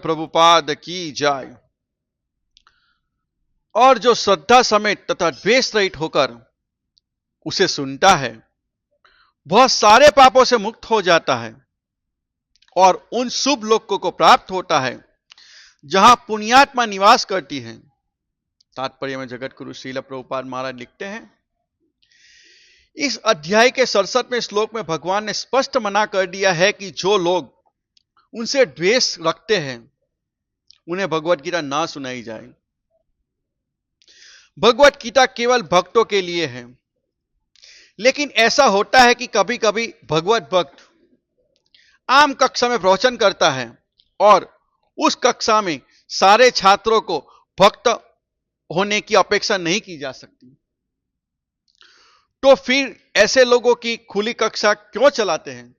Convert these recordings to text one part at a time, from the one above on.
प्रभुपाद की जाय। और जो श्रद्धा समेत तथा द्वेष रहित होकर उसे सुनता है वह सारे पापों से मुक्त हो जाता है और उन शुभ लोकों को प्राप्त होता है जहां पुण्यात्मा निवास करती है। तात्पर्य में जगत गुरु श्रील प्रभुपाद महाराज लिखते हैं, इस अध्याय के 67वें श्लोक में भगवान ने स्पष्ट मना कर दिया है कि जो लोग उनसे द्वेष रखते हैं उन्हें भगवत गीता ना सुनाई जाए। भगवत गीता केवल भक्तों के लिए है। लेकिन ऐसा होता है कि कभी कभी भगवत भक्त आम कक्षा में प्रवचन करता है और उस कक्षा में सारे छात्रों को भक्त होने की अपेक्षा नहीं की जा सकती। तो फिर ऐसे लोगों की खुली कक्षा क्यों चलाते हैं?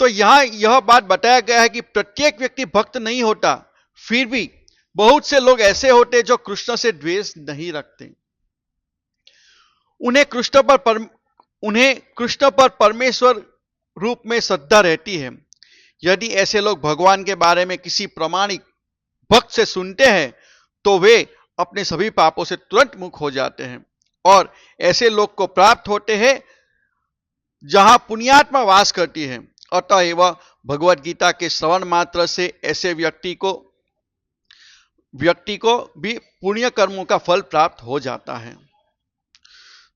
तो यहां यह बात बताया गया है कि प्रत्येक व्यक्ति भक्त नहीं होता, फिर भी बहुत से लोग ऐसे होते जो कृष्ण से द्वेष नहीं रखते। उन्हें कृष्ण पर परमेश्वर रूप में श्रद्धा रहती है। यदि ऐसे लोग भगवान के बारे में किसी प्रामाणिक भक्त से सुनते हैं तो वे अपने सभी पापों से तुरंत मुक्त हो जाते हैं और ऐसे लोग को प्राप्त होते हैं जहां पुण्यात्मा वास करती है। अतएव भगवत गीता के श्रवण मात्र से ऐसे व्यक्ति को भी पुण्य कर्मों का फल प्राप्त हो जाता है।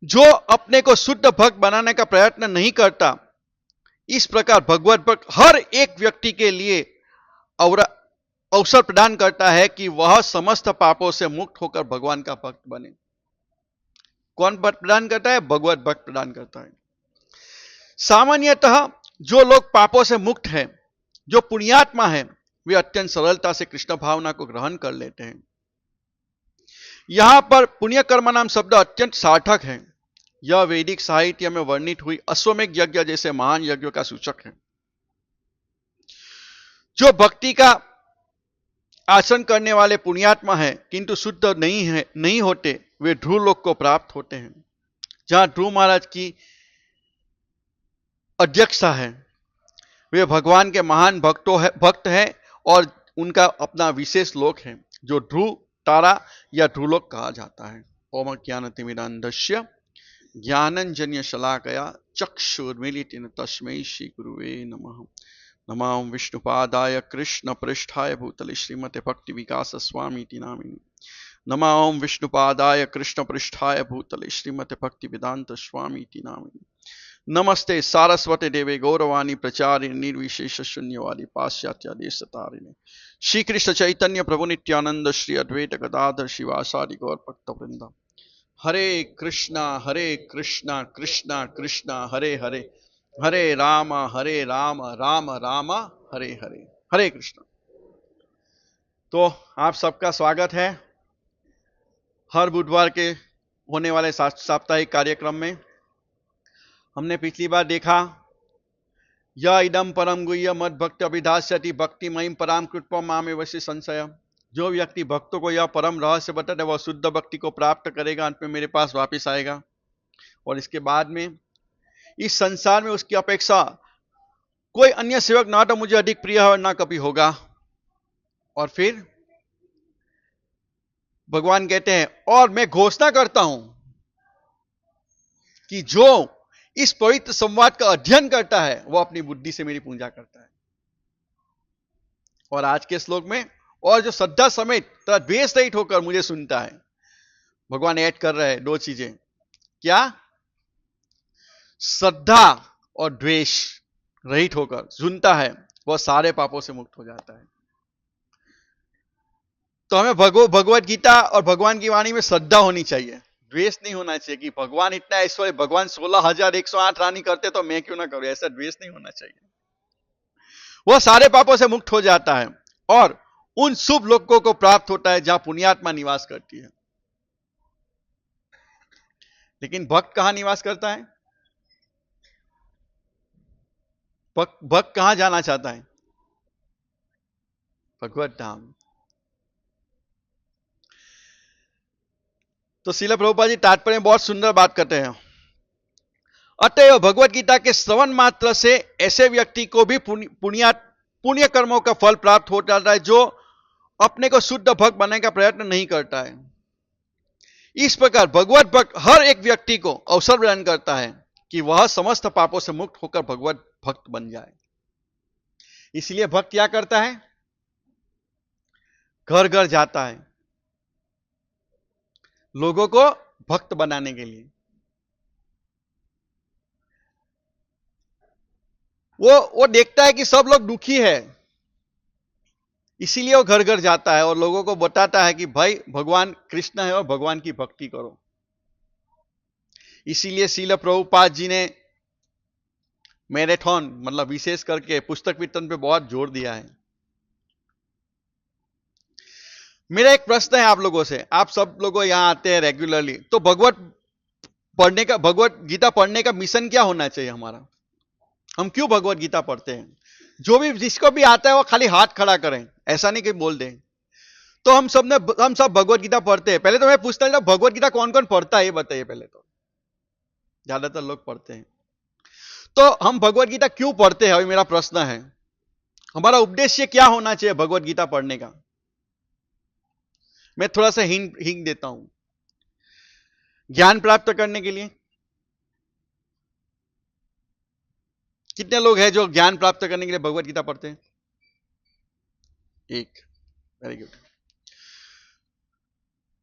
जो अपने को शुद्ध भक्त बनाने का प्रयत्न नहीं करता, इस प्रकार भगवत भक्त हर एक व्यक्ति के लिए अवसर प्रदान करता है कि वह समस्त पापों से मुक्त होकर भगवान का भक्त बने। कौन भक्त प्रदान करता है? भगवत भक्त प्रदान करता है। सामान्यतः जो लोग पापों से मुक्त हैं, जो पुण्यात्मा हैं, वे अत्यंत सरलता से कृष्ण भावना को ग्रहण कर लेते हैं। यहां पर पुण्य कर्म नाम शब्द अत्यंत सार्थक है। यह वैदिक साहित्य में वर्णित हुई अश्वमेध यज्ञ जैसे महान यज्ञों का सूचक है। जो भक्ति का आचरण करने वाले पुण्यात्मा है किंतु शुद्ध नहीं होते, वे ध्रुव लोक को प्राप्त होते हैं जहां ध्रुव महाराज की अध्यक्षता है। वे भगवान के महान भक्त हैं और उनका अपना विशेष लोक है जो ध्रुव तारा या ध्रुवलोक कहा जाता है। ओम ज्ञानतिमिरान्धस्य ज्ञानंजन्य शलाकया चक्षुर्मीलितेन तस्मै श्री गुरुवे नमः। नमो विष्णुपादाय कृष्ण पृष्ठाय भूतले श्रीमते भक्ति विकास स्वामीति नामिने। नमो विष्णुपादाय कृष्ण पृष्ठाय भूतले श्रीमते भक्ति वेदांत स्वामीति नामिने। नमस्ते सारस्वते देवे गौरवाणी प्रचारिणे निर्विशेष शून्यवादी पाश्चात्य देश तारिणे। श्री कृष्ण चैतन्य प्रभु नित्यानंद श्री अद्वैत गदाधर शिवासादि गौर भक्त वृंदा। हरे कृष्णा कृष्णा कृष्णा हरे हरे, हरे राम राम राम हरे हरे। हरे कृष्ण। तो आप सबका स्वागत है हर बुधवार के होने वाले साप्ताहिक कार्यक्रम में। हमने पिछली बार देखा, या इदम परम गुह्य मद भक्त अभिधास्यति भक्ति महिम पराम कृत्वम मामेवस्य संशय। जो व्यक्ति भक्तों को यह परम रहस्य बताता है वह शुद्ध भक्ति को प्राप्त करेगा, अंत में मेरे पास वापिस आएगा और इसके बाद में इस संसार में उसकी अपेक्षा कोई अन्य सेवक ना तो मुझे अधिक प्रिय है ना कभी होगा। और फिर भगवान कहते हैं, और मैं घोषणा करता हूं कि जो इस पवित्र संवाद का अध्ययन करता है वह अपनी बुद्धि से मेरी पूजा करता है। और आज के श्लोक में, और जो श्रद्धा समेत तथा द्वेष रहित होकर मुझे सुनता है, भगवान ऐड कर रहे हैं दो चीजें। क्या? श्रद्धा और द्वेष रहित होकर सुनता है वह सारे पापों से मुक्त हो जाता है। तो हमें भगवत गीता और भगवान की वाणी में श्रद्धा होनी चाहिए, द्वेष नहीं होना चाहिए कि भगवान इतना ऐश्वर्य, भगवान 16,108 रानी करते तो मैं क्यों ना करूं, ऐसा द्वेष नहीं होना चाहिए। वह सारे पापों से मुक्त हो जाता है और उन शुभ लोकों को प्राप्त होता है जहां पुण्यात्मा निवास करती है। लेकिन भक्त कहां निवास करता है? भक्त कहां जाना चाहता है? भगवत धाम। तो श्रील प्रभुपाद जी तात्पर्य में बहुत सुंदर बात करते हैं। अतएव भगवत गीता के श्रवण मात्र से ऐसे व्यक्ति को भी पुण्य कर्मों का फल प्राप्त हो जाता है, जो अपने को शुद्ध भक्त बनने का प्रयत्न नहीं करता है। इस प्रकार भगवत भक्त हर एक व्यक्ति को अवसर प्रदान करता है कि वह समस्त पापों से मुक्त होकर भगवत भक्त बन जाए। इसलिए भक्त क्या करता है? घर घर जाता है लोगों को भक्त बनाने के लिए। वो देखता है कि सब लोग दुखी है, इसीलिए वो घर घर जाता है और लोगों को बताता है कि भाई भगवान कृष्ण है और भगवान की भक्ति करो। इसीलिए श्रील प्रभुपाद जी ने मैराथन मतलब विशेष करके पुस्तक वितरण पे बहुत जोर दिया है। मेरा एक प्रश्न है आप लोगों से, आप सब लोग यहां आते हैं रेगुलरली, तो भगवत गीता पढ़ने का मिशन क्या होना चाहिए हमारा? हम क्यों भगवत गीता पढ़ते हैं? जो भी जिसको भी आता है वो खाली हाथ खड़ा करें, ऐसा नहीं कि बोल दें। तो हम सब भगवत गीता पढ़ते हैं। पहले तो मैं पूछता हूं भगवत गीता कौन कौन पढ़ता है ये बताइए। पहले तो ज्यादातर लोग पढ़ते हैं, तो हम भगवत गीता क्यों पढ़ते हैं, अभी मेरा प्रश्न है। हमारा उद्देश्य क्या होना चाहिए भगवत गीता पढ़ने का? मैं थोड़ा सा हिंट देता हूं। ज्ञान प्राप्त करने के लिए। कितने लोग हैं जो ज्ञान प्राप्त करने के लिए भगवत गीता पढ़ते हैं? एक, वेरी गुड।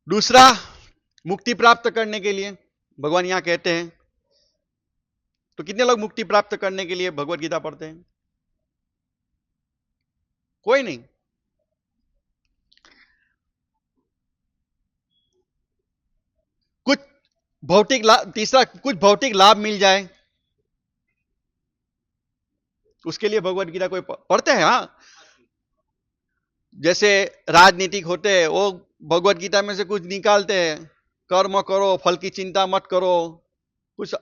दूसरा, मुक्ति प्राप्त करने के लिए भगवान यहां कहते हैं, तो कितने लोग मुक्ति प्राप्त करने के लिए भगवत गीता पढ़ते हैं? कोई नहीं। कुछ भौतिक लाभ, तीसरा कुछ भौतिक लाभ मिल जाए उसके लिए भगवत गीता कोई पढ़ते हैं? हाँ, जैसे राजनीतिक होते हैं वो भगवत गीता में से कुछ निकालते हैं, कर्म करो फल की चिंता मत करो, कुछ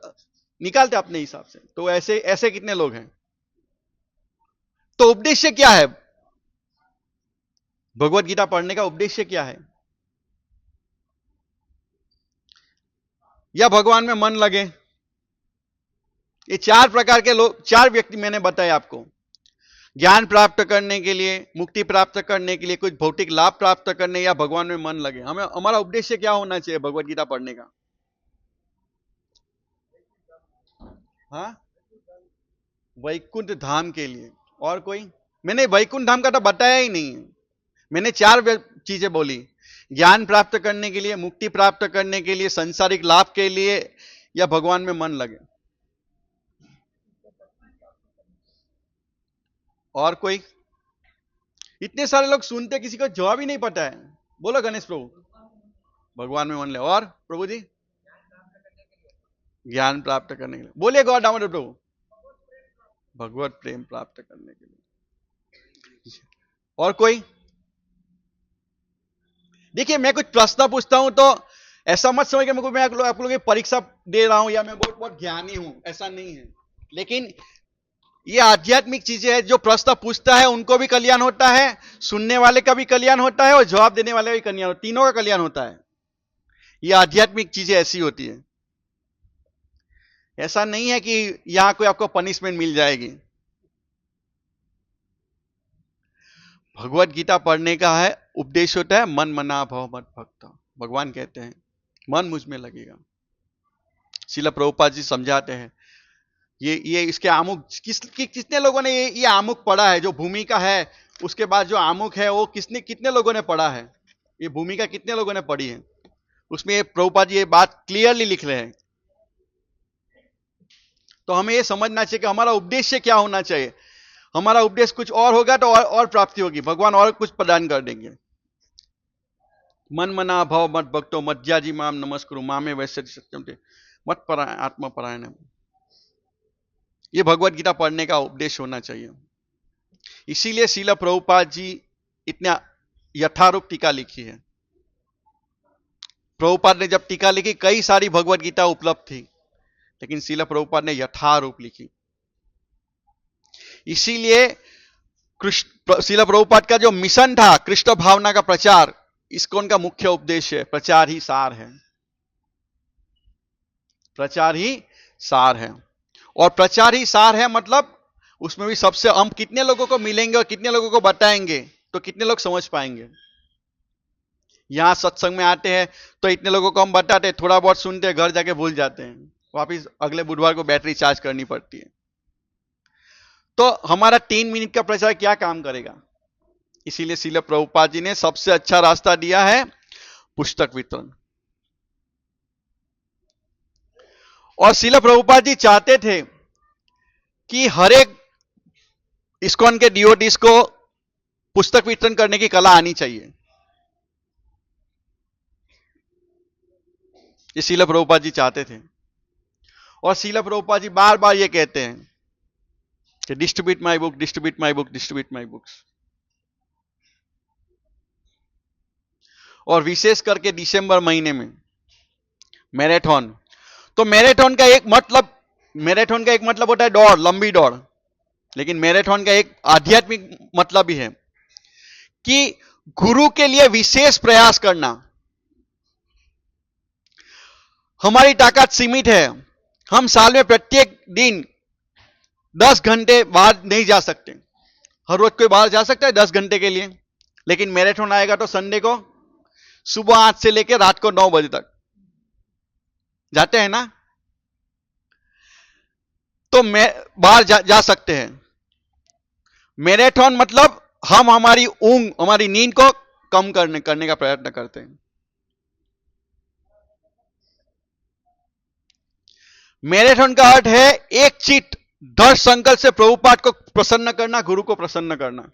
निकालते अपने हिसाब से। तो ऐसे ऐसे कितने लोग हैं? तो उद्देश्य क्या है भगवत गीता पढ़ने का? उद्देश्य क्या है? या भगवान में मन लगे। ये चार प्रकार के लोग, चार व्यक्ति मैंने बताया आपको। ज्ञान प्राप्त करने के लिए, मुक्ति प्राप्त करने के लिए, कुछ भौतिक लाभ प्राप्त करने, या भगवान में मन लगे। हमें हमारा उद्देश्य क्या होना चाहिए भगवत गीता पढ़ने का? हाँ, वैकुंठ धाम के लिए। और कोई? मैंने वैकुंठ धाम का तो बताया ही नहीं है। मैंने चार चीजें बोली, ज्ञान प्राप्त करने के लिए, मुक्ति प्राप्त करने के लिए, संसारिक लाभ के लिए, या भगवान में मन लगे। और कोई? इतने सारे लोग सुनते, किसी को जवाब ही नहीं पता है। बोलो गणेश प्रभु। भगवान में मन ले। और प्रभु जी? ज्ञान प्राप्त करने के लिए। बोलिए गौर दामोदर प्रभु। भगवत प्रेम प्राप्त करने के लिए। और कोई? देखिए, मैं कुछ प्रश्न पूछता हूं तो ऐसा मत समझ के मैं आप लोगों की परीक्षा दे रहा हूं या मैं बहुत बहुत ज्ञानी हूं, ऐसा नहीं है। लेकिन ये आध्यात्मिक चीजें हैं। जो प्रश्न पूछता है उनको भी कल्याण होता है, सुनने वाले का भी कल्याण होता है, और जवाब देने वाले का भी कल्याण, तीनों का कल्याण होता है। ये आध्यात्मिक चीजें ऐसी होती है। ऐसा नहीं है कि यहां कोई आपको पनिशमेंट मिल जाएगी। भगवत गीता पढ़ने का है उद्देश्य होता है मन मना भव मत भक्त। भगवान कहते हैं मन मुझ में लगेगा। श्रील प्रभुपाद जी समझाते हैं ये इसके आमुख कितने लोगों ने ये आमुख पढ़ा है? जो भूमिका है उसके बाद जो आमुख है वो कितने लोगों ने पढ़ा है? ये भूमिका कितने लोगों ने पढ़ी है? उसमें प्रभुपाद जी ये बात क्लियरली लिख रहे हैं। तो हमें ये समझना चाहिए कि हमारा उद्देश्य क्या होना चाहिए। हमारा उद्देश्य कुछ और होगा तो और प्राप्ति होगी, भगवान और कुछ प्रदान कर देंगे। मन मना भव मत भक्तो मज्जाजी माम नमस्कुरु मामे वैश्य सत्यम थे मत परायण आत्मा परायण। ये भगवत गीता पढ़ने का उद्देश्य होना चाहिए। इसीलिए श्रील प्रभुपाद जी इतना यथारूप टीका लिखी है। प्रभुपाद ने जब टीका लिखी, कई सारी भगवत गीता उपलब्ध थी, लेकिन श्रील प्रभुपाद ने यथारूप लिखी। इसीलिए श्रील प्रभुपाद का जो मिशन था कृष्ण भावना का प्रचार, इसको उनका मुख्य उद्देश्य प्रचार ही सार है। प्रचार ही सार है। और प्रचार ही सार है मतलब उसमें भी सबसे हम कितने लोगों को मिलेंगे और कितने लोगों को बताएंगे तो कितने लोग समझ पाएंगे। यहां सत्संग में आते हैं तो इतने लोगों को हम बताते हैं, थोड़ा बहुत सुनते हैं, घर जाके भूल जाते हैं, वापिस अगले बुधवार को बैटरी चार्ज करनी पड़ती है। तो हमारा 3 मिनट का प्रचार क्या काम करेगा? इसीलिए श्रील प्रभुपाद जी ने सबसे अच्छा रास्ता दिया है पुस्तक वितरण। और श्रील प्रभुपाद जी चाहते थे कि हर एक इस्कॉन के डिवोटीज को पुस्तक वितरण करने की कला आनी चाहिए। ये श्रील प्रभुपाद जी चाहते थे। और श्रील प्रभुपाद जी बार बार ये कहते हैं कि distribute my book, distribute my book, distribute my books. और विशेष करके दिसंबर महीने में मैराथन। तो मैराथन का एक मतलब होता है दौड़, लंबी दौड़। लेकिन मैराथन का एक आध्यात्मिक मतलब भी है कि गुरु के लिए विशेष प्रयास करना। हमारी ताकत सीमित है, हम साल में प्रत्येक दिन 10 घंटे बाहर नहीं जा सकते। हर रोज कोई बाहर जा सकता है 10 घंटे के लिए, लेकिन मैराथन आएगा तो संडे को सुबह 8 से लेकर रात को 9 बजे तक जाते हैं ना। तो बाहर जा सकते हैं। मैराथन मतलब हम हमारी हमारी नींद को कम करने का प्रयत्न करते हैं। मैराथन का अर्थ है एक चित दृढ़ संकल्प से प्रभुपाद को प्रसन्न करना, गुरु को प्रसन्न करना।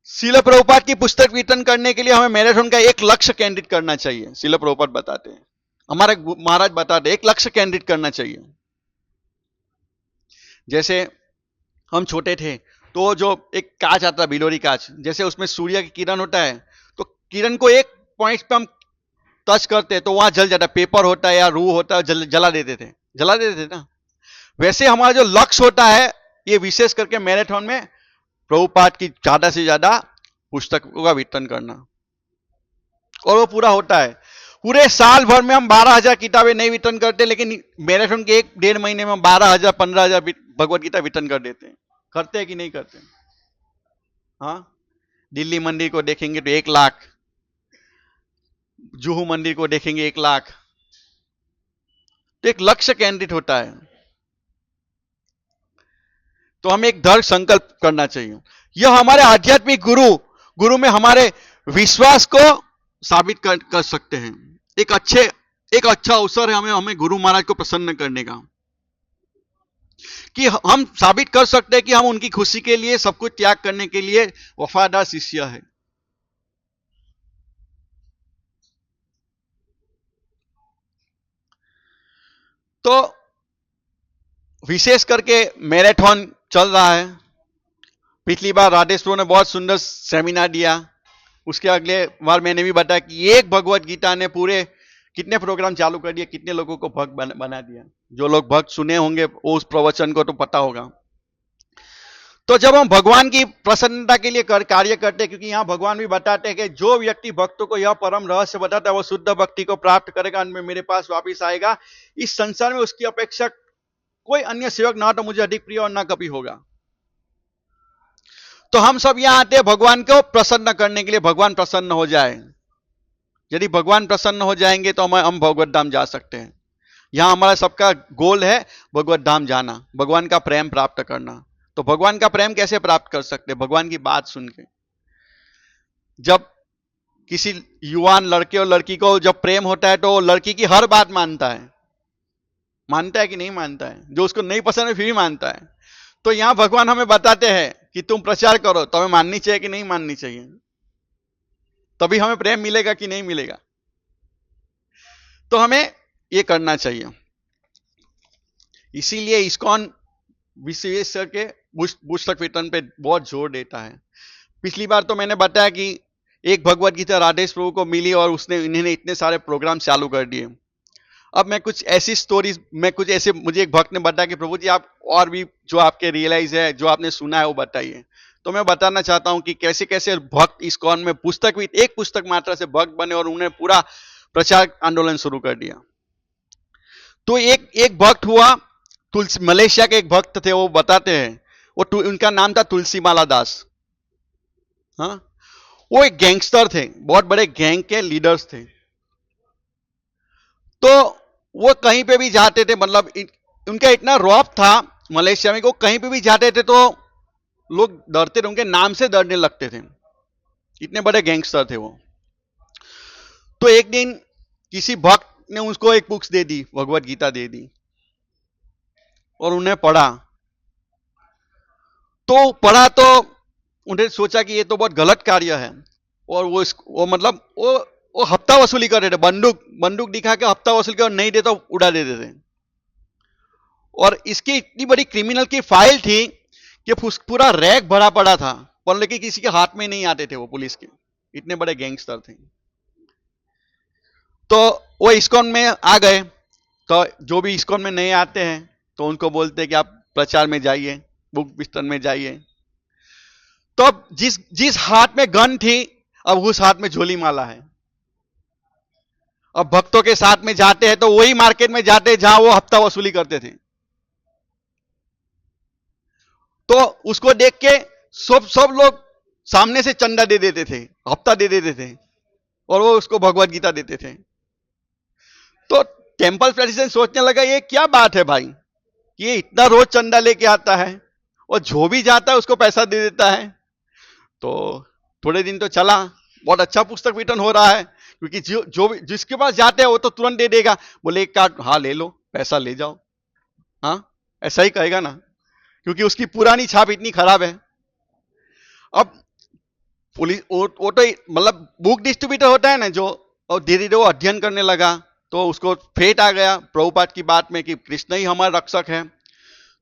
श्रील प्रभुपाद की पुस्तक वितरण करने के लिए हमें मैराथन का एक लक्ष्य केंद्रित करना चाहिए। श्रील प्रभुपाद बताते हैं, हमारे महाराज बताते हैं, एक लक्ष्य केंद्रित करना चाहिए। जैसे हम छोटे थे तो जो एक कांच आता, बिलोरी कांच, जैसे उसमें सूर्य की किरण होता है, तो किरण को एक पॉइंट पे हम टच करते हैं तो वहां जल जाता है। पेपर होता है या रूह होता है, जला देते थे ना। वैसे हमारा जो लक्ष्य होता है, ये विशेष करके मैराथन में प्रभुपाद की ज्यादा से ज्यादा पुस्तकों का वितरण करना। और वो पूरा होता है। पूरे साल भर में हम 12,000 किताबें नहीं वितरण करते, लेकिन मैराथन के 1-1.5 महीने में हम 12,000 15,000 भगवत गीता वितरण कर देते हैं। करते हैं कि नहीं करते? हाँ, दिल्ली मंदिर को देखेंगे तो 1 लाख, जुहू मंदिर को देखेंगे 1 लाख। तो एक लक्ष्य केंद्रित होता है, तो हमें एक दृढ़ संकल्प करना चाहिए। यह हमारे आध्यात्मिक गुरु में हमारे विश्वास को साबित कर सकते हैं। एक अच्छा अवसर है हमें गुरु महाराज को प्रसन्न करने का, कि हम साबित कर सकते हैं कि हम उनकी खुशी के लिए सब कुछ त्याग करने के लिए वफादार शिष्य है। तो विशेष करके मैराथन चल रहा है। पिछली बार राधेश्वर ने बहुत सुंदर सेमिनार दिया। उसके अगले बार मैंने भी बताया कि एक भगवत गीता ने पूरे कितने प्रोग्राम चालू कर दिए, कितने लोगों को भक्त बना दिया। जो लोग भक्त सुने होंगे वो उस प्रवचन को तो पता होगा। तो जब हम भगवान की प्रसन्नता के लिए कार्य करते हैं, क्योंकि यहां भगवान भी बताते हैं कि जो व्यक्ति भक्तों को यह परम रहस्य बताता है वो शुद्ध भक्ति को प्राप्त करेगा, मेरे पास वापिस आएगा। इस संसार में उसकी अपेक्षा कोई अन्य सेवक ना तो मुझे अधिक प्रिय और ना कभी होगा। तो हम सब यहां आते हैं भगवान को प्रसन्न करने के लिए, भगवान प्रसन्न हो जाए। यदि भगवान प्रसन्न हो जाएंगे तो हम भगवत धाम जा सकते हैं। यहां हमारा सबका गोल है भगवत धाम जाना, भगवान का प्रेम प्राप्त करना। तो भगवान का प्रेम कैसे प्राप्त कर सकते हैं? भगवान की बात सुन के। जब किसी युवान लड़के और लड़की को जब प्रेम होता है तो लड़की की हर बात मानता है कि नहीं मानता है? जो उसको नहीं पसंद है फिर भी मानता है। तो यहां भगवान हमें बताते हैं कि तुम प्रचार करो, तो हमें माननी चाहिए कि नहीं माननी चाहिए? तभी हमें प्रेम मिलेगा कि नहीं मिलेगा? तो हमें ये करना चाहिए। इसीलिए इस्कॉन विशेष करके पुस्तक वितरण पे बहुत जोर देता है। पिछली बार तो मैंने बताया कि एक भगवत गीता राधेश प्रभु को मिली और इन्होंने इतने सारे प्रोग्राम चालू कर दिए। अब मैं कुछ ऐसी स्टोरीज, मुझे एक भक्त ने बताया कि प्रभु जी आप और भी जो आपके रियलाइज है, जो आपने सुना है वो बताइए। तो मैं बताना चाहता हूं कि कैसे कैसे भक्त इस्कॉन में एक पुस्तक मात्रा से भक्त बने और उन्होंने पूरा प्रचार आंदोलन शुरू कर दिया। तो एक भक्त हुआ, तुलसी, मलेशिया के एक भक्त थे, वो बताते हैं, उनका नाम था तुलसी माला दास। हाँ, वो एक गैंगस्टर थे, बहुत बड़े गैंग के लीडर्स थे। तो वो कहीं पे भी जाते थे, मतलब उनका इतना रौब था मलेशिया में, वो कहीं पे भी जाते थे तो लोग डरते थे, उनके नाम से डरने लगते थे, इतने बड़े गैंगस्टर थे वो। तो एक दिन किसी भक्त ने उसको एक बुक्स दे दी, भगवत गीता दे दी, और उन्हें पढ़ा। तो उन्हें सोचा कि ये तो बहुत गलत कार्य है, और वो मतलब वो हफ्ता वसूली कर रहे थे, बंदूक दिखा के हफ्ता वसूल कर, नहीं देता उड़ा देते थे। और इसकी इतनी बड़ी क्रिमिनल की फाइल थी कि पूरा रैक भरा पड़ा था, पर लेकिन किसी के हाथ में नहीं आते थे वो, पुलिस के, इतने बड़े गैंगस्टर थे। तो वो इस्कॉन में आ गए। तो जो भी इस्कॉन में नए आते हैं तो उनको बोलते हैं कि आप प्रचार में जाइए, बुक विस्तरण में जाइए। तो अब जिस हाथ में गन थी, अब उस हाथ में झोली माला है। अब भक्तों के साथ में जाते हैं तो वही मार्केट में जाते हैं जहां वो हफ्ता वसूली करते थे। तो उसको देख के सब लोग सामने से चंदा दे देते थे, हफ्ता दे देते थे, और वो उसको भगवत गीता देते थे। तो टेम्पल प्रेसिडेंट सोचने लगा, ये क्या बात है भाई, ये इतना रोज चंदा लेके आता है और जो भी जाता है उसको पैसा दे देता है। तो थोड़े दिन तो चला, बहुत अच्छा पुस्तक वितरण हो रहा है, क्योंकि जो भी जिसके पास जाते हैं वो तो तुरंत दे देगा। बोले एक कार्ड, हाँ ले लो, पैसा ले जाओ, हाँ ऐसा ही कहेगा ना, क्योंकि उसकी पुरानी छाप इतनी खराब है। अब पुलिस वो तो मतलब बुक डिस्ट्रीब्यूटर होता है ना जो, और धीरे धीरे वो अध्ययन करने लगा, तो उसको फेट आ गया प्रभुपाद की बात में कि कृष्ण ही हमारा रक्षक है।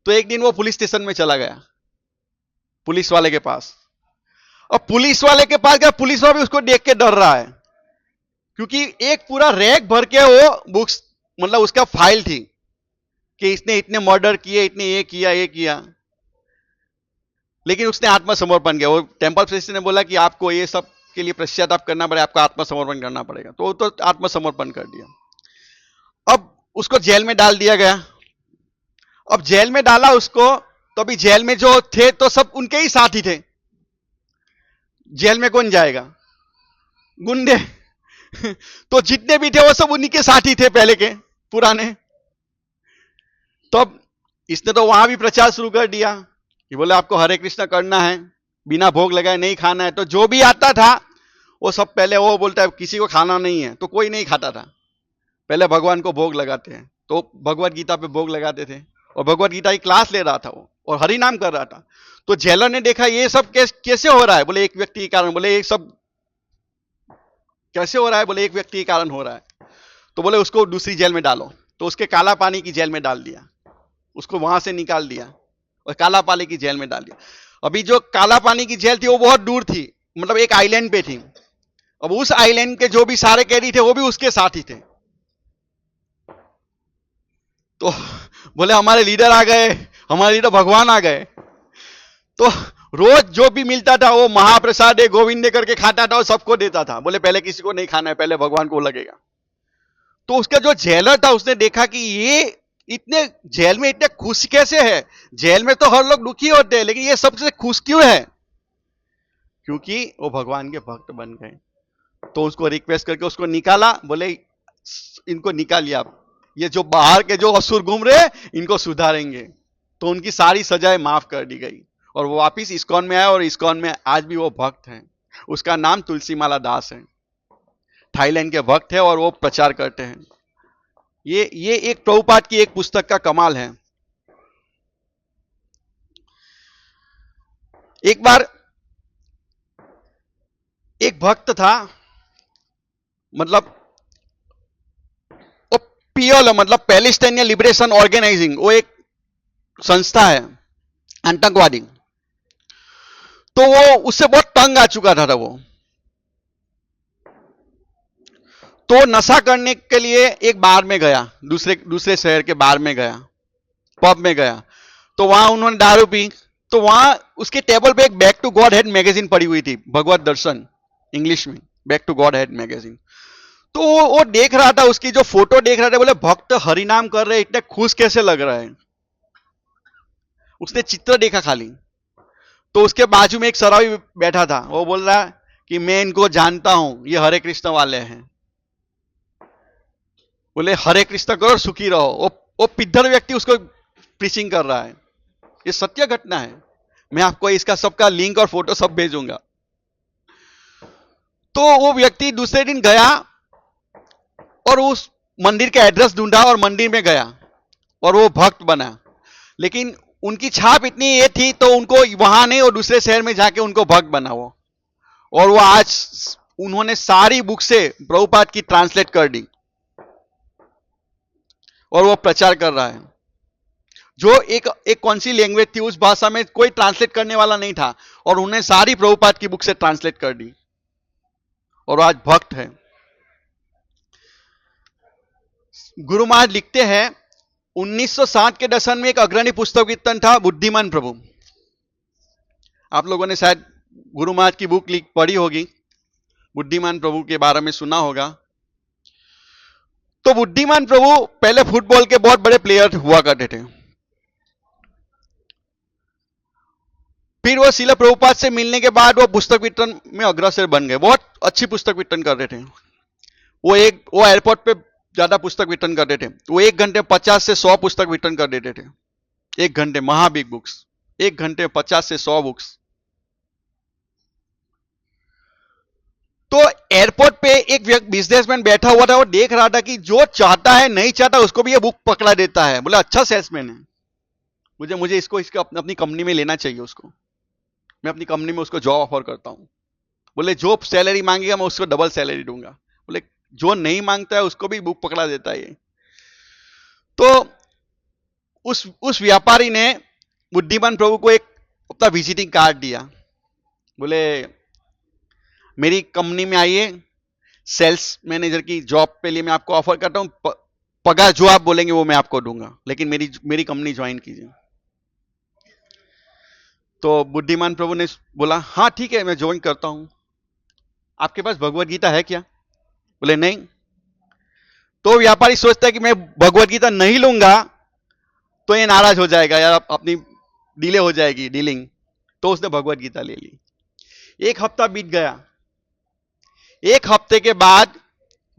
तो एक दिन वो पुलिस स्टेशन में चला गया, पुलिस वाले के पास। अब पुलिस वाले के पास गया, पुलिस वाला भी उसको देख के डर रहा है, क्योंकि एक पूरा रैक भर के वो बुक्स, मतलब उसका फाइल थी कि इसने इतने मर्डर किए, इतने ये किया। लेकिन उसने आत्मसमर्पण किया। वो टेम्पल प्रेसिडेंट ने बोला कि आपको ये सब के लिए पश्चाताप करना पड़ेगा, आपको आत्मसमर्पण करना पड़ेगा। तो वो तो आत्मसमर्पण कर दिया। अब उसको जेल में डाल दिया गया। अब जेल में डाला उसको, तो अभी जेल में जो थे तो सब उनके ही साथी थे। जेल में कौन जाएगा, गुंडे। तो जितने भी थे वो सब उन्हीं के साथी थे, पहले के पुराने। तो अब इसने तो वहां भी प्रचार शुरू कर दिया कि बोले आपको हरे कृष्ण करना है, बिना भोग लगाए नहीं खाना है। तो जो भी आता था वो सब पहले वो बोलता है किसी को खाना नहीं है, तो कोई नहीं खाता था, पहले भगवान को भोग लगाते हैं। तो भगवत गीता पे भोग लगाते थे, और भगवत गीता की क्लास ले रहा था वो, और हरि नाम कर रहा था। तो जेलर ने देखा ये सब कैसे हो रहा है, बोले एक व्यक्ति के कारण। बोले ये सब कैसे हो रहा है, बोले एक व्यक्ति के कारण हो रहा है। तो बोले उसको दूसरी जेल में डालो। तो उसके काला पानी की जेल में डाल दिया, उसको वहां से निकाल दिया और काला पानी की जेल में डाल दिया। अभी जो काला पानी की जेल थी वो बहुत दूर थी, मतलब एक आइलैंड पे थी। अब उस आइलैंड के जो भी सारे कैदी थे वो भी उसके साथ ही थे। तो बोले हमारे लीडर आ गए, हमारे लीडर भगवान आ गए। तो रोज जो भी मिलता था वो महाप्रसाद गोविंदे करके खाता था और सबको देता था। बोले पहले किसी को नहीं खाना है, पहले भगवान को लगेगा। तो उसका जो जेलर था उसने देखा कि ये इतने जेल में इतने खुश कैसे है, जेल में तो हर लोग दुखी होते हैं, लेकिन ये सबसे खुश क्यों है, क्योंकि वो भगवान के भक्त बन गए। तो उसको रिक्वेस्ट करके उसको निकाला। बोले इनको निकालिए आप, ये जो बाहर के जो असुर घूम रहे इनको सुधारेंगे। तो उनकी सारी सजाएं माफ कर दी गई और वो वापिस इस्कॉन में आया, और इस्कॉन में आज भी वो भक्त हैं। उसका नाम तुलसी माला दास है, थाईलैंड के भक्त है, और वो प्रचार करते हैं। ये एक प्रभुपाद की एक पुस्तक का कमाल है। एक बार एक भक्त था, मतलब वो पीएलओ मतलब पैलेस्टाइनियन लिबरेशन ऑर्गेनाइजिंग, वो एक संस्था है आतंकवादी। तो वो उससे बहुत तंग आ चुका था वो। तो नशा करने के लिए एक बार में गया, दूसरे शहर के बार में गया, पब में गया। तो वहां उन्होंने दारू पी। तो वहां उसके टेबल पे एक back to godhead magazine पड़ी हुई थी, भगवत दर्शन इंग्लिश में, back to godhead magazine. तो वो देख रहा था, उसकी जो फोटो देख रहा था, बोले भक्त हरिनाम कर रहे, इतने खुश कैसे लग रहा है। उसने चित्र देखा खाली। तो उसके बाजू में एक सरावी बैठा था, वो बोल रहा है कि मैं इनको जानता हूं, ये हरे कृष्ण वाले हैं। बोले हरे कृष्ण करो, सुखी रहो। वो पिद्धर व्यक्ति उसको प्रीचिंग कर रहा है। ये सत्य घटना है। मैं आपको इसका सबका लिंक और फोटो सब भेजूंगा। तो वो व्यक्ति दूसरे दिन गया और उस मंदिर का एड्रेस ढूंढा और मंदिर में गया और वो भक्त बना। लेकिन उनकी छाप इतनी ये थी तो उनको वहां नहीं और दूसरे शहर में जाके उनको भक्त बना वो। और वो आज उन्होंने सारी बुक से प्रभुपाद की ट्रांसलेट कर दी और वो प्रचार कर रहा है। जो एक कौन सी लैंग्वेज थी, उस भाषा में कोई ट्रांसलेट करने वाला नहीं था और उन्हें सारी प्रभुपाद की बुक से ट्रांसलेट कर दी और आज भक्त है। गुरु महाराज लिखते हैं 1960 के दशक में एक अग्रणी पुस्तक कीर्तन था, बुद्धिमान प्रभु। आप लोगों ने शायद गुरु महाराज की बुक पढ़ी होगी, बुद्धिमान प्रभु के बारे में सुना होगा। तो बुद्धिमान प्रभु पहले फुटबॉल के बहुत बड़े प्लेयर हुआ करते थे। फिर वो शिला प्रभुपाद से मिलने के बाद वो पुस्तक वितरण में अग्रसर बन गए, बहुत अच्छी पुस्तक वितरण कर रहे थे। वो एयरपोर्ट पे ज्यादा पुस्तक वितरण करते थे। वो 1 घंटे 50 से 100 पुस्तक वितरण कर देते थे। 1 घंटे महाबिग बुक्स, 1 घंटे 50 से 100 बुक्स। तो एयरपोर्ट पे एक बिजनेसमैन बैठा हुआ था, वो देख रहा था कि जो चाहता है नहीं चाहता उसको भी ये बुक पकड़ा देता है। बोला अच्छा सेल्समैन है, मुझे इसको अपनी कंपनी में लेना चाहिए। उसको मैं अपनी कंपनी में उसको जॉब ऑफर करता हूं। बोले जो सैलरी मांगेगा मैं उसको डबल सैलरी दूंगा। बोले जो नहीं मांगता है उसको भी बुक पकड़ा देता है ये। तो उस व्यापारी ने बुद्धिमान प्रभु को एक अपना विजिटिंग कार्ड दिया। बोले मेरी कंपनी में आइए, सेल्स मैनेजर की जॉब पे लिए मैं आपको ऑफर करता हूं, पगार जो आप बोलेंगे वो मैं आपको दूंगा, लेकिन मेरी कंपनी ज्वाइन कीजिए। तो बुद्धिमान प्रभु ने बोला हाँ ठीक है मैं ज्वाइन करता हूं। आपके पास भगवत गीता है क्या? बोले नहीं। तो व्यापारी सोचता है कि मैं भगवत गीता नहीं लूंगा तो ये नाराज हो जाएगा यार, अपनी डिले हो जाएगी डीलिंग। तो उसने भगवत गीता ले ली। 1 हफ्ता बीत गया। 1 हफ्ते के बाद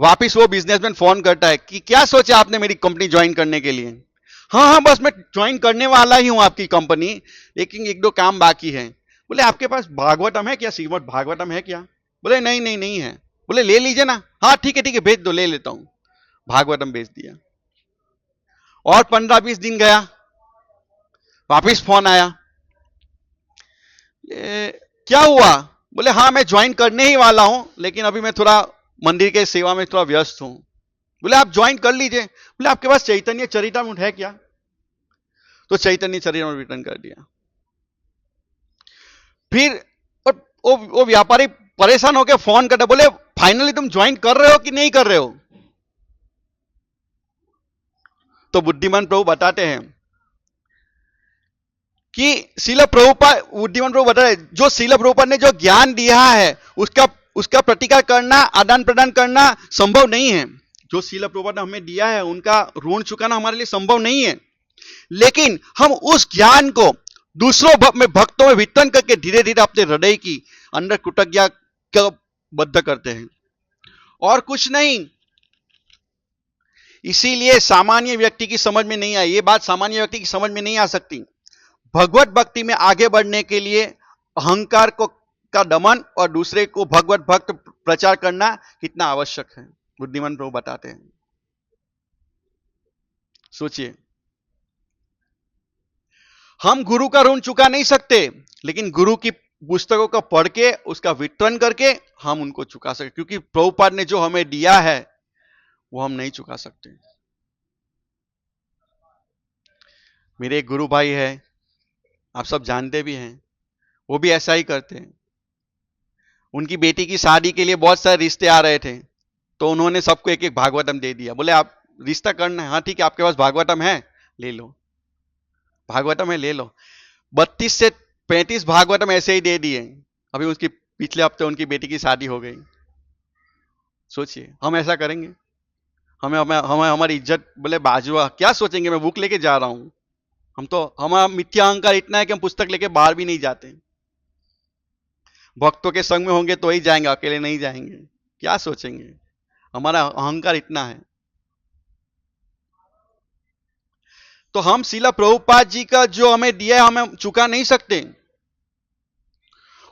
वापिस वो बिजनेसमैन फोन करता है कि क्या सोचा आपने मेरी कंपनी ज्वाइन करने के लिए? हाँ हाँ बस मैं ज्वाइन करने वाला ही हूं आपकी कंपनी, लेकिन 1-2 काम बाकी है। बोले आपके पास भागवतम है क्या, श्रीमद् भागवतम है क्या? बोले नहीं नहीं नहीं है। बोले ले लीजिए ना। हाँ ठीक है भेज दो, ले लेता हूं। भागवतम भेज दिया। और 15-20 दिन गया, वापिस फोन आया, क्या हुआ? बोले हाँ मैं ज्वाइन करने ही वाला हूं, लेकिन अभी मैं थोड़ा मंदिर के सेवा में थोड़ा व्यस्त हूं। बोले आप ज्वाइन कर लीजिए। बोले आपके पास चैतन्य चरितामृत है क्या? तो चैतन्य चरितामृत रिटर्न कर दिया। फिर वो व्यापारी परेशान होकर फोन करता, बोले फाइनली तुम ज्वाइन कर रहे हो कि नहीं कर रहे हो? तो बुद्धिमान प्रभु बताते हैं कि शिला प्रभुपाद, बुद्धिमान प्रभु बता रहे जो शिला प्रभुपाद ने जो ज्ञान दिया है उसका प्रतिकार करना, आदान प्रदान करना संभव नहीं है। जो शिला प्रभुपाद ने हमें दिया है उनका ऋण चुकाना हमारे लिए संभव नहीं है, लेकिन हम उस ज्ञान को दूसरों में भक्तों में वितरण करके धीरे धीरे अपने हृदय की अंदर कृतज्ञता बद्ध करते हैं और कुछ नहीं। इसीलिए सामान्य व्यक्ति की समझ में नहीं आई, ये बात सामान्य व्यक्ति की समझ में नहीं आ सकती। भगवत भक्ति में आगे बढ़ने के लिए अहंकार का दमन और दूसरे को भगवत भक्त प्रचार करना कितना आवश्यक है, बुद्धिमान प्रभु बताते हैं। सोचिए, हम गुरु का ऋण चुका नहीं सकते, लेकिन गुरु की पुस्तकों का पढ़ के उसका वितरण करके हम उनको चुका सकते, क्योंकि प्रभुपाद ने जो हमें दिया है वो हम नहीं चुका सकते। मेरे एक गुरु भाई है, आप सब जानते भी हैं, वो भी ऐसा ही करते हैं। उनकी बेटी की शादी के लिए बहुत सारे रिश्ते आ रहे थे, तो उन्होंने सबको एक एक भागवतम दे दिया। बोले आप रिश्ता करना है, हाँ ठीक है आपके पास भागवतम है ले लो, भागवतम है ले लो। 32 से 35 भागवतम ऐसे ही दे दिए। अभी उसकी पिछले हफ्ते उनकी बेटी की शादी हो गई। सोचिए, हम ऐसा करेंगे? हमें हमें हमें हमारी इज्जत बोले बाजुआ क्या सोचेंगे, मैं बुक लेके जा रहा हूं। हम तो, हमारा मिथ्या अहंकार इतना है कि हम पुस्तक लेके बाहर भी नहीं जाते। भक्तों के संग में होंगे तो ही जाएंगे, अकेले नहीं जाएंगे। क्या सोचेंगे, हमारा अहंकार इतना है। तो हम शिला प्रभुपाद जी का जो हमें दिया है हमें चुका नहीं सकते।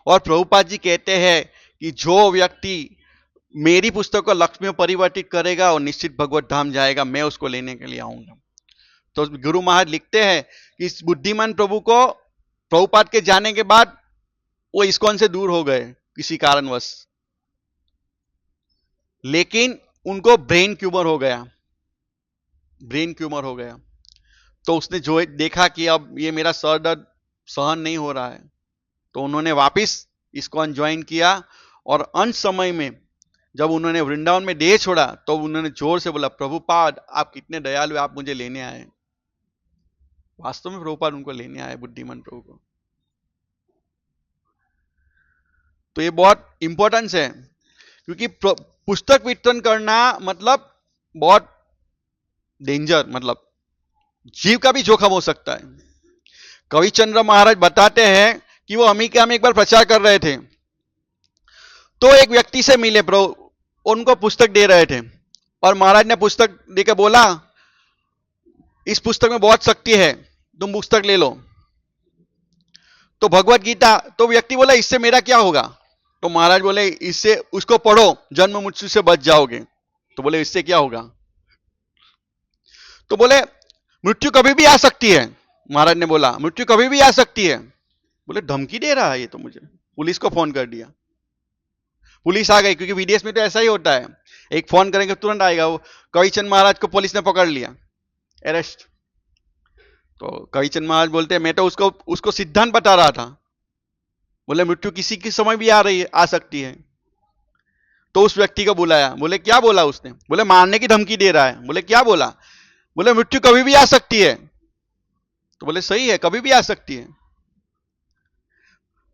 और प्रभुपाद जी कहते हैं कि जो व्यक्ति मेरी पुस्तक को लक्ष्मी में परिवर्तित करेगा और निश्चित भगवत धाम जाएगा, मैं उसको लेने के लिए आऊंगा। तो गुरु महाराज लिखते हैं कि इस बुद्धिमान प्रभु को प्रभुपाद के जाने के बाद वो इस्कॉन से दूर हो गए किसी कारणवश, लेकिन उनको ब्रेन ट्यूमर हो गया, ब्रेन ट्यूमर हो गया। तो उसने जो देखा कि अब ये मेरा सर दर्द सहन नहीं हो रहा है, तो उन्होंने वापस इस्कॉन ज्वाइन किया। और अंत समय में जब उन्होंने वृंदावन में देह छोड़ा तो उन्होंने जोर से बोला, प्रभुपाद आप कितने दयालु, आप मुझे लेने आए। वास्तव में प्रभुपाद उनको लेने आए, बुद्धिमान प्रभु को। तो ये बहुत इंपॉर्टेंस है, क्योंकि पुस्तक वितरण करना मतलब बहुत डेंजर, मतलब जीव का भी जोखम हो सकता है। कविचंद्र महाराज बताते हैं कि वो अमेरिका में एक बार प्रचार कर रहे थे, तो एक व्यक्ति से मिले, उनको पुस्तक दे रहे थे, और महाराज ने पुस्तक देकर बोला, इस पुस्तक में बहुत शक्ति है, तुम पुस्तक ले लो। तो भगवत गीता, तो व्यक्ति बोला इससे मेरा क्या होगा? तो महाराज बोले इससे, उसको पढ़ो, जन्म मृत्यु से बच जाओगे। तो बोले इससे क्या होगा? तो बोले मृत्यु कभी भी आ सकती है। महाराज ने बोला मृत्यु कभी भी आ सकती है। बोले धमकी दे रहा है ये तो मुझे। पुलिस को फोन कर दिया, पुलिस आ गई, क्योंकि विदेश में तो ऐसा ही होता है, एक फोन करेंगे तुरंत आएगा। वो कविचंद महाराज को पुलिस ने पकड़ लिया, अरेस्ट। तो कविचंद महाराज बोलते हैं मैं तो उसको सिद्धांत बता रहा था। बोले मृत्यु किसी के समय भी आ रही है, आ सकती है। तो उस व्यक्ति को बुलाया, बोले क्या बोला उसने? बोले मारने की धमकी दे रहा है। बोले क्या बोला? बोले मृत्यु कभी भी आ सकती है। तो बोले सही है, कभी भी आ सकती है।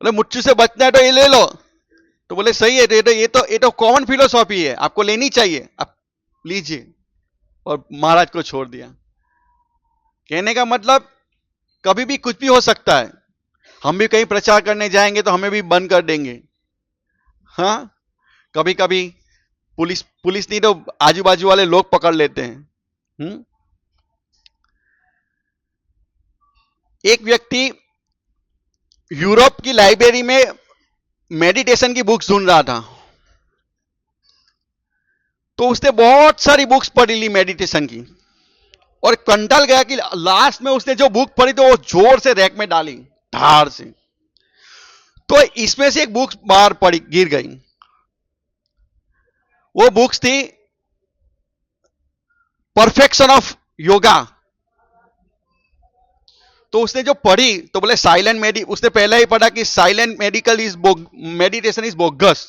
बोले मृत्यु से बचना है तो ये ले लो। तो बोले सही है, ये तो कॉमन फिलोसॉफी है, आपको लेनी चाहिए, आप लीजिए। और महाराज को छोड़ दिया। कहने का मतलब कभी भी कुछ भी हो सकता है। हम भी कहीं प्रचार करने जाएंगे तो हमें भी बंद कर देंगे। हाँ, कभी कभी पुलिस नहीं तो आजू बाजू वाले लोग पकड़ लेते हैं। एक व्यक्ति यूरोप की लाइब्रेरी में मेडिटेशन की बुक्स ढूंढ रहा था, तो उसने बहुत सारी बुक्स पढ़ी ली मेडिटेशन की, और कंटाल गया कि लास्ट में उसने जो बुक पढ़ी तो वो जोर से रैक में डाली, धार से। तो इसमें से एक बुक बाहर पड़ी, गिर गई। वो बुक्स थी परफेक्शन ऑफ योगा। तो उसने जो पढ़ी तो बोले साइलेंट उसने पहले ही पढ़ा कि silent medical is meditation is bogus.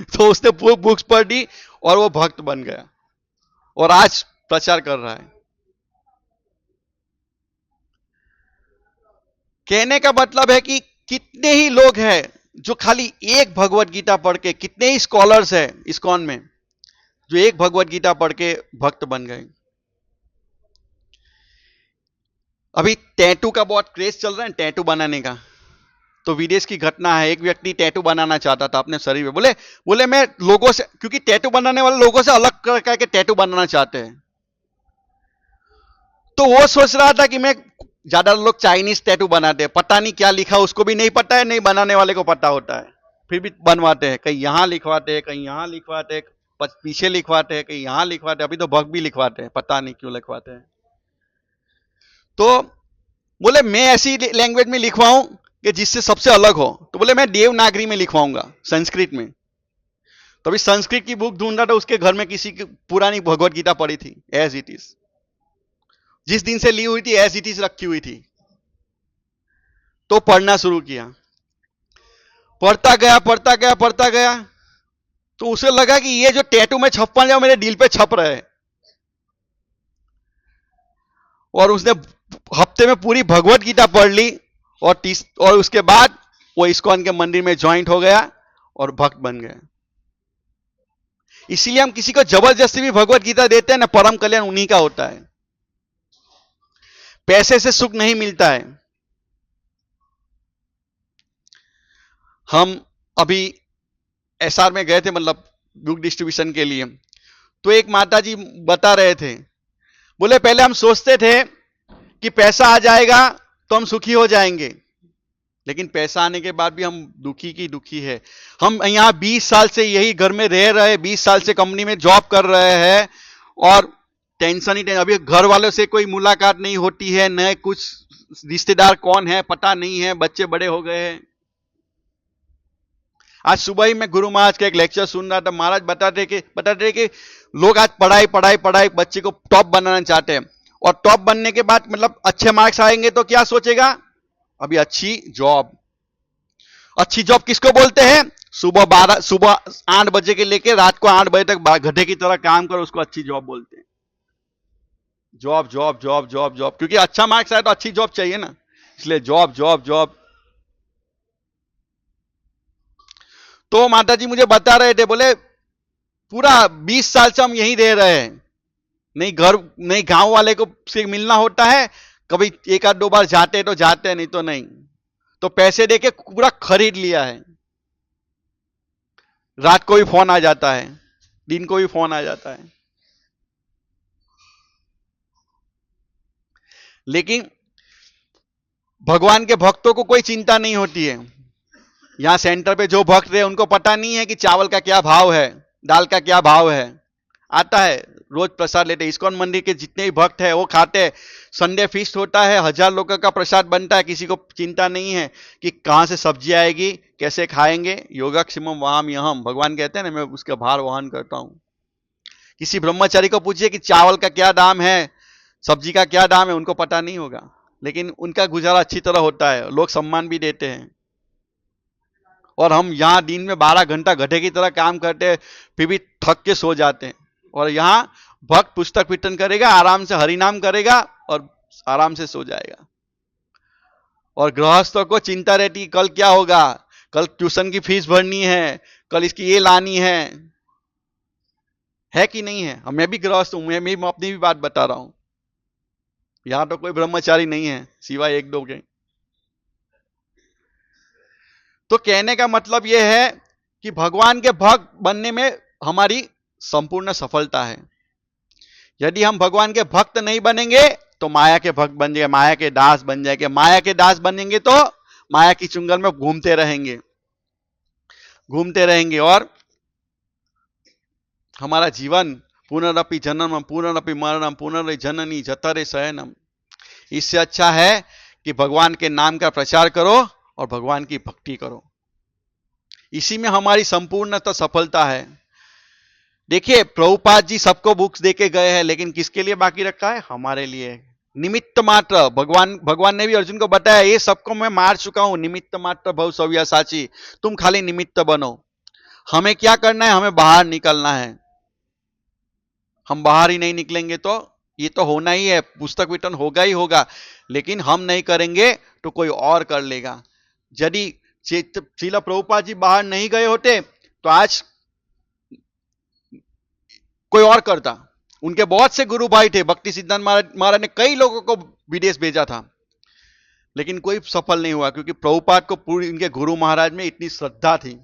तो उसने बुक्स पढ़ दी और वो भक्त बन गया, और आज प्रचार कर रहा है। कहने का मतलब है कि कितने ही लोग हैं जो खाली एक भगवत गीता पढ़ के, कितने ही स्कॉलर्स हैं इस्कॉन में जो एक भगवत गीता पढ़ के भक्त बन गए। अभी टैटू का बहुत क्रेज चल रहा है, टैटू बनाने का। तो विदेश की घटना है, एक व्यक्ति टैटू बनाना चाहता था अपने शरीर में। बोले मैं लोगों से, क्योंकि टैटू बनाने वाले लोगों से अलग करके टैटू बनाना चाहते हैं, तो वो सोच रहा था कि मैं, ज्यादा लोग चाइनीज टैटू बनाते हैं, पता नहीं क्या लिखा उसको भी नहीं पता है, नहीं बनाने वाले को पता होता है, फिर भी बनवाते हैं। कहीं यहां लिखवाते हैं, कहीं यहां लिखवाते हैं, पीछे लिखवाते हैं, कहीं यहां लिखवाते हैं, अभी तो भक्त भी लिखवाते हैं, पता नहीं क्यों लिखवाते हैं। तो बोले मैं ऐसी लैंग्वेज में लिखवाऊं कि जिससे सबसे अलग हो। तो बोले मैं देवनागरी में लिखवाऊंगा, संस्कृत में। तो अभी संस्कृत की बुक ढूंढ रहा था, उसके घर में किसी की पुरानी भगवत गीता पड़ी थी, एज इट इज, जिस दिन से ली हुई थी एज इट इज रखी हुई थी। तो पढ़ना शुरू किया, पढ़ता गया। तो उसे लगा कि ये जो टैटू में छप रहा है मेरे दिल पे छप रहे हैं। और उसने हफ्ते में पूरी भगवत गीता पढ़ ली, और उसके बाद वो इस्कॉन के मंदिर में ज्वाइंट हो गया और भक्त बन गया। इसीलिए हम किसी को जबरदस्ती भी भगवत गीता देते हैं ना, परम कल्याण उन्हीं का होता है। पैसे से सुख नहीं मिलता है। हम अभी एसआर में गए थे, मतलब बुक डिस्ट्रीब्यूशन के लिए, तो एक माता जी बता रहे थे, बोले पहले हम सोचते थे कि पैसा आ जाएगा तो हम सुखी हो जाएंगे, लेकिन पैसा आने के बाद भी हम दुखी की दुखी है। हम यहाँ 20 साल से यही घर में रह रहे, 20 साल से कंपनी में जॉब कर रहे हैं और टेंशन ही टेंशन। अभी घर वालों से कोई मुलाकात नहीं होती है, न कुछ रिश्तेदार कौन है पता नहीं है, बच्चे बड़े हो गए हैं। आज सुबह ही मैं गुरु महाराज का एक लेक्चर सुन रहा था। महाराज बताते कि लोग आज पढ़ाई पढ़ाई पढ़ाई, बच्चे को टॉप बनाना चाहते हैं, और टॉप बनने के बाद मतलब अच्छे मार्क्स आएंगे तो क्या सोचेगा, अभी अच्छी जॉब। अच्छी जॉब किसको बोलते हैं? सुबह 8 बजे के लेके रात को 8 बजे तक गधे की तरह काम करो, उसको अच्छी जॉब बोलते हैं। Job job job job job, क्योंकि अच्छा मार्क्स आए तो अच्छी जॉब चाहिए ना, इसलिए जॉब जॉब जॉब। तो माता जी मुझे बता रहे थे, बोले पूरा 20 साल से हम यहीं रह रहे हैं, नहीं घर नहीं गांव वाले को से मिलना होता है, कभी एक आध दो बार जाते तो जाते, नहीं तो नहीं। तो पैसे देके पूरा खरीद लिया है। रात को भी फोन आ जाता है, दिन को भी फोन आ जाता है, लेकिन भगवान के भक्तों को कोई चिंता नहीं होती है। यहां सेंटर पे जो भक्त रहे उनको पता नहीं है कि चावल का क्या भाव है, दाल का क्या भाव है। आता है रोज प्रसाद लेते, इस्कॉन मंदिर के जितने भी भक्त है वो खाते हैं। संडे फीस्ट होता है, 1000 लोगों का प्रसाद बनता है, किसी को चिंता नहीं है कि कहां से सब्जी आएगी, कैसे खाएंगे। योगक्षेमम वहाम्यहम्, भगवान कहते हैं ना, मैं उसका भार वहन करता हूं। किसी ब्रह्मचारी को पूछिए कि चावल का क्या दाम है, सब्जी का क्या दाम है, उनको पता नहीं होगा, लेकिन उनका गुजारा अच्छी तरह होता है, लोग सम्मान भी देते हैं। और हम यहाँ दिन में 12 घंटा गधे की तरह काम करते हैं, फिर भी थक के सो जाते हैं। और यहाँ भक्त पुस्तक कीर्तन करेगा, आराम से हरिनाम करेगा और आराम से सो जाएगा। और गृहस्थों को चिंता रहती है कल क्या होगा, कल ट्यूशन की फीस भरनी है, कल इसकी ये लानी है कि नहीं है। मैं भी गृहस्थ हूं, मैं अपनी भी बात बता रहा हूं। यहां तो कोई ब्रह्मचारी नहीं है सिवाय एक दो के। तो कहने का मतलब यह है कि भगवान के भक्त बनने में हमारी संपूर्ण सफलता है। यदि हम भगवान के भक्त नहीं बनेंगे तो माया के भक्त बन जाएंगे, माया के दास बन जाएंगे। माया के दास बनेंगे तो माया की चुंगल में घूमते रहेंगे और हमारा जीवन पुनरपि जन्म पुनरपि मरणम पुनर जननी जतरे शयनम। इससे अच्छा है कि भगवान के नाम का प्रचार करो और भगवान की भक्ति करो, इसी में हमारी संपूर्णतः सफलता है। देखिए प्रभुपाद जी सबको बुक्स देके गए हैं, लेकिन किसके लिए बाकी रखा है? हमारे लिए। निमित्त मात्र, भगवान ने भी अर्जुन को बताया, ये सबको मैं मार चुका हूं, निमित्त मात्र भव सव्यासाची, तुम खाली निमित्त बनो। हमें क्या करना है? हमें बाहर निकलना है। हम बाहर ही नहीं निकलेंगे तो ये तो होना ही है, पुस्तक वितरण होगा ही होगा, लेकिन हम नहीं करेंगे तो कोई और कर लेगा। यदि श्रील प्रभुपाद जी बाहर नहीं गए होते तो आज कोई और करता। उनके बहुत से गुरु भाई थे, भक्ति सिद्धांत महाराज ने कई लोगों को विदेश भेजा था, लेकिन कोई सफल नहीं हुआ, क्योंकि प्रभुपाद को पूरी इनके गुरु महाराज में इतनी श्रद्धा थी।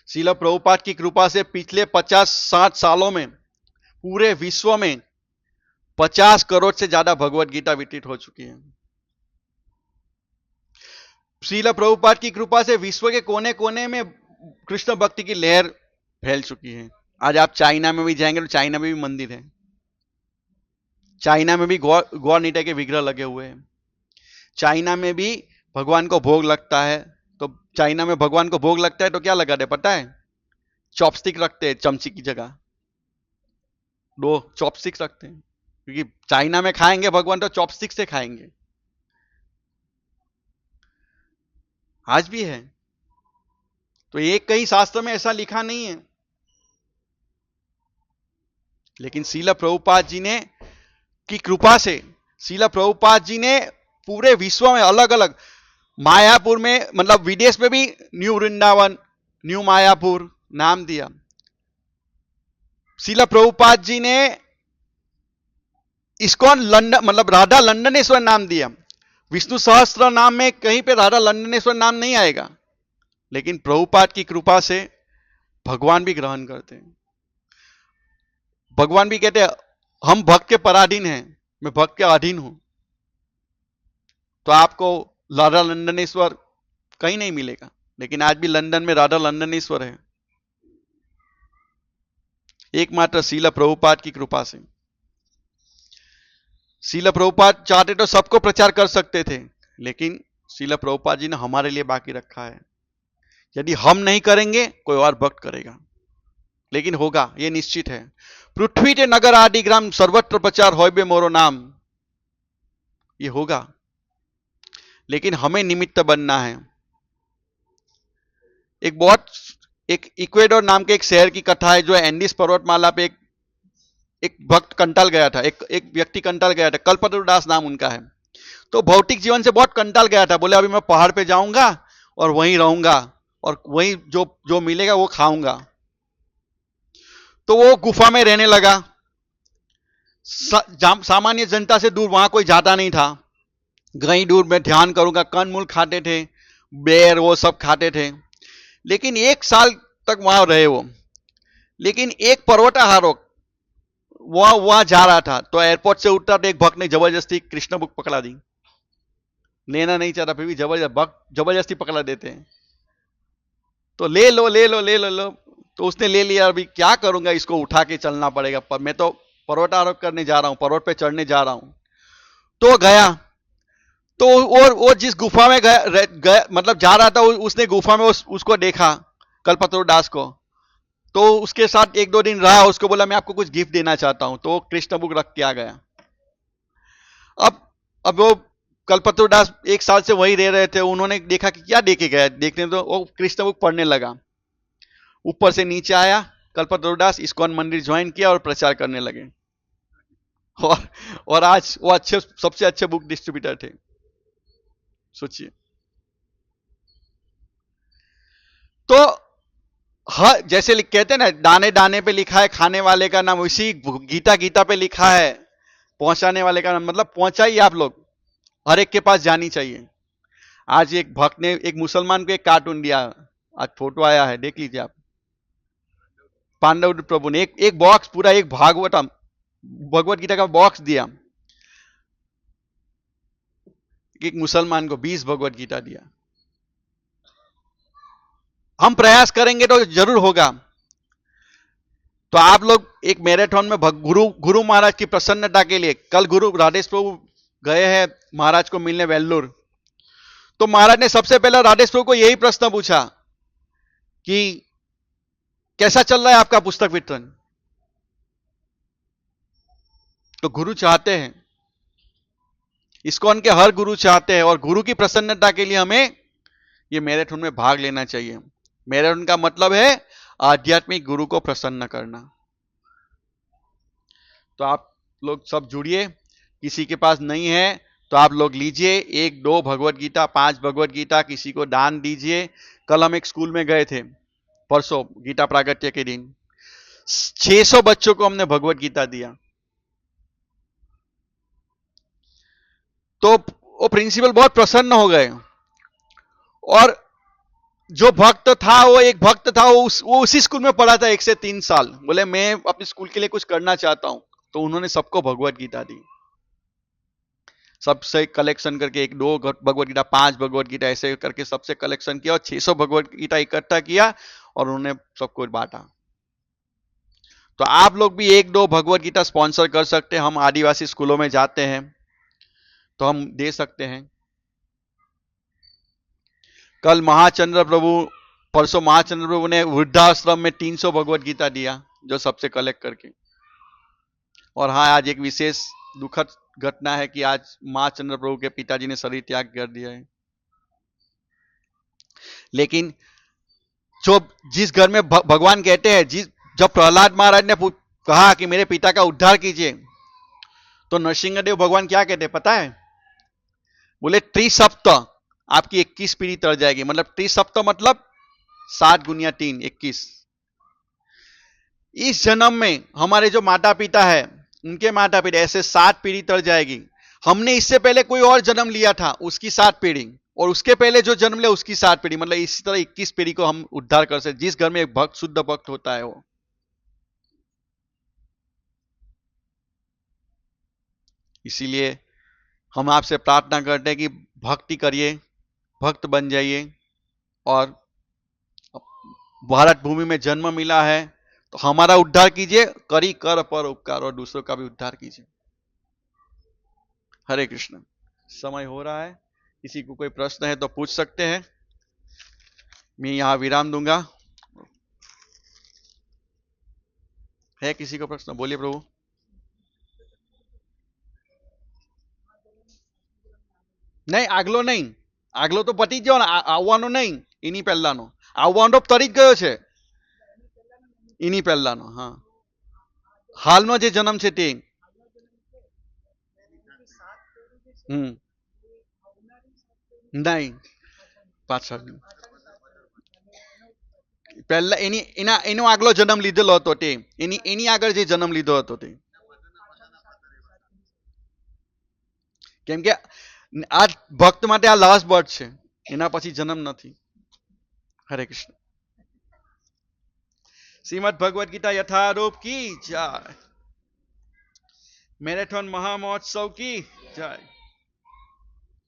श्रील प्रभुपाद की कृपा से पिछले 50-60 सालों में पूरे विश्व में 50 करोड़ से ज्यादा भगवत गीता वितरित हो चुकी है। श्रील प्रभुपाद की कृपा से विश्व के कोने कोने में कृष्ण भक्ति की लहर फैल चुकी है। आज आप चाइना में भी जाएंगे तो चाइना में भी मंदिर है, चाइना में भी गौर नीटे के विग्रह लगे हुए हैं, चाइना में भी भगवान को भोग लगता है। तो चाइना में भगवान को भोग लगता है तो क्या लगाते पता है? चॉपस्टिक रखते हैं, चमची की जगह 2 चॉपस्टिक रखते हैं, क्योंकि चाइना में खाएंगे भगवान तो चॉपस्टिक से खाएंगे। आज भी है, तो एक कहीं शास्त्र में ऐसा लिखा नहीं है, लेकिन श्रील प्रभुपाद जी ने की कृपा से श्रील प्रभुपाद जी ने पूरे विश्व में अलग अलग, मायापुर में मतलब विदेश में भी न्यू वृंदावन, न्यू मायापुर नाम दिया, शिला प्रभुपाद जी ने इस्कॉन लंदन मतलब राधा लंदनेश्वर नाम दिया। विष्णु सहस्त्र नाम में कहीं पे राधा लंदनेश्वर नाम नहीं आएगा, लेकिन प्रभुपाद की कृपा से भगवान भी ग्रहण करते हैं। भगवान भी कहते हैं हम भक्त के पराधीन हैं, मैं भक्त के अधीन हूं। तो आपको राधा लंदनेश्वर कहीं नहीं मिलेगा, लेकिन आज भी लंदन में राधा लंदनेश्वर है, एकमात्र शीला प्रभुपाद की कृपा से। शीला प्रभुपाद चाहते तो सबको प्रचार कर सकते थे, लेकिन शीला प्रभुपाद जी ने हमारे लिए बाकी रखा है। यदि हम नहीं करेंगे कोई और भक्त करेगा, लेकिन होगा यह निश्चित है। पृथ्वी के नगर आदि ग्राम सर्वत्र प्रचार होइबे मोरो नाम, ये होगा, लेकिन हमें निमित्त बनना है। एक इक्वेडोर नाम के एक शहर की कथा है, जो एंडीज पर्वतमाला पे एक भक्त कंटाल गया था, एक व्यक्ति कंटाल गया था, कल्पतरु दास नाम उनका है। तो भौतिक जीवन से बहुत कंटाल गया था, बोले अभी मैं पहाड़ पे जाऊंगा और वहीं रहूंगा और वहीं जो जो मिलेगा वो खाऊंगा। तो वो गुफा में रहने लगा, सामान्य जनता से दूर, वहां कोई जाता नहीं था। कहीं दूर में ध्यान करूंगा, कंदमूल खाते थे, बेर वो सब खाते थे। लेकिन 1 साल तक वहां रहे वो। लेकिन एक पर्वतारोहक वहां जा रहा था, तो एयरपोर्ट से उतरा तो एक भक्त ने जबरदस्ती कृष्ण बुक पकड़ा दी। लेना नहीं चाहता, फिर भी जबरदस्ती पकड़ा देते हैं। तो ले लो ले लो ले लो लो, तो उसने ले लिया। अभी क्या करूंगा, इसको उठा के चलना पड़ेगा, पर मैं तो पर्वतारोहण करने जा रहा हूं, पर्वत पे चढ़ने जा रहा हूं। तो गया, तो वो जिस गुफा में गया मतलब जा रहा था, उसने गुफा में उसको देखा, कल्पतरु दास को। तो उसके साथ 1-2 दिन रहा, उसको बोला मैं आपको कुछ गिफ्ट देना चाहता हूं, तो कृष्ण बुक रख के आ गया। अब वो कल्पतरु दास 1 साल से वहीं रह रहे थे, उन्होंने देखा कि क्या देखे गया, देखने तो वो कृष्ण बुक पढ़ने लगा। ऊपर से नीचे आया कल्पतरु दास, इस्कॉन मंदिर ज्वाइन किया और प्रचार करने लगे। और आज वो सबसे अच्छे बुक डिस्ट्रीब्यूटर थे, सोचिए। तो जैसे कहते हैं ना, दाने दाने पे लिखा है खाने वाले का नाम, उसी गीता पे लिखा है पहुंचाने वाले का नाम। मतलब पहुंचाइए आप लोग, हर एक के पास जानी चाहिए। आज एक भक्त ने एक मुसलमान को एक कार्टून दिया, आज फोटो आया है, देख लीजिए आप। पांडव प्रभु ने एक बॉक्स पूरा, एक भगवत गीता का बॉक्स दिया एक मुसलमान को, 20 भगवत गीता दिया। हम प्रयास करेंगे तो जरूर होगा। तो आप लोग एक मैराथन में गुरु महाराज की प्रसन्नता के लिए, कल गुरु राधेश प्रभु गए हैं महाराज को मिलने वेल्लूर। तो महाराज ने सबसे पहले राधेश प्रभु को यही प्रश्न पूछा कि कैसा चल रहा है आपका पुस्तक वितरण। तो गुरु चाहते हैं, इस्कॉन के हर गुरु चाहते हैं, और गुरु की प्रसन्नता के लिए हमें ये मैराथन में भाग लेना चाहिए। मैराथन का मतलब है आध्यात्मिक गुरु को प्रसन्न करना। तो आप लोग सब जुड़िए, किसी के पास नहीं है तो आप लोग लीजिए, 1-2 भगवत गीता, 5 भगवत गीता, किसी को दान दीजिए। कल हम एक स्कूल में गए थे, परसों गीता प्रागट्य के दिन, 600 बच्चों को हमने भगवत गीता दिया। तो वो प्रिंसिपल बहुत प्रसन्न हो गए। और जो भक्त था, वो एक भक्त था, वो उसी स्कूल में पढ़ा था 1 से 3 साल। बोले मैं अपने स्कूल के लिए कुछ करना चाहता हूं, तो उन्होंने सबको भगवत गीता दी। सबसे कलेक्शन करके 1-2 भगवत गीता, 5 भगवत गीता, ऐसे करके सबसे कलेक्शन किया और 600 भगवत गीता इकट्ठा किया और उन्होंने सबको बांटा। तो आप लोग भी 1-2 भगवत गीता स्पॉन्सर कर सकते हैं। हम आदिवासी स्कूलों में जाते हैं तो हम दे सकते हैं। कल महाचंद्र प्रभु, परसों महाचंद्र प्रभु ने वृद्धाश्रम में 300 भगवत गीता दिया, जो सबसे कलेक्ट करके। और हाँ, आज एक विशेष दुखद घटना है कि आज महाचंद्र प्रभु के पिताजी ने शरीर त्याग कर दिया है। लेकिन जो जिस घर में भगवान कहते हैं, जब प्रहलाद महाराज ने कहा कि मेरे पिता का उद्धार कीजिए, तो नरसिंहदेव भगवान क्या कहते पता है? बोले त्रिसप्त, आपकी 21 पीढ़ी तर जाएगी। मतलब त्रिसप्त मतलब 7 गुनिया 3, 21। इस जन्म में हमारे जो माता पिता है, उनके माता पिता, ऐसे 7 पीढ़ी तर जाएगी। हमने इससे पहले कोई और जन्म लिया था, उसकी 7 पीढ़ी, और उसके पहले जो जन्म लिया उसकी 7 पीढ़ी, मतलब इसी तरह 21 पीढ़ी को हम उद्धार कर सकते, जिस घर में एक भक्त, शुद्ध भक्त होता है वो। इसीलिए हम आपसे प्रार्थना करते हैं कि भक्ति करिए, भक्त बन जाइए, और भारत भूमि में जन्म मिला है तो हमारा उद्धार कीजिए, करी कर पर उपकार, और दूसरों का भी उद्धार कीजिए। हरे कृष्ण। समय हो रहा है, किसी को कोई प्रश्न है तो पूछ सकते हैं, मैं यहां विराम दूंगा। है किसी को प्रश्न? बोलिए प्रभु। नहीं, આગલો નહીં, આગલો તો પતી ગયો ને, આવવાનો નહીં, એની પહેલાનો. આવવાનો તો તરી જ ગયો છે, એની પહેલાનો. હા, હાલનો જે જન્મ છે તે. હમ. નહીં, પાછળ પહેલા એનો આગલો જન્મ લીધેલો હતો તે, એની આગળ જે જન્મ લીધો હતો તે. કેમ કે આ ભક્ત માટે આ લાસ્ટ બર્થ છે, એના પછી જન્મ નથી. હરે કૃષ્ણ. શ્રીમદ ભગવદ ગીતા યથારૂપ की जय. मैराथन महामहोत्सव की जय.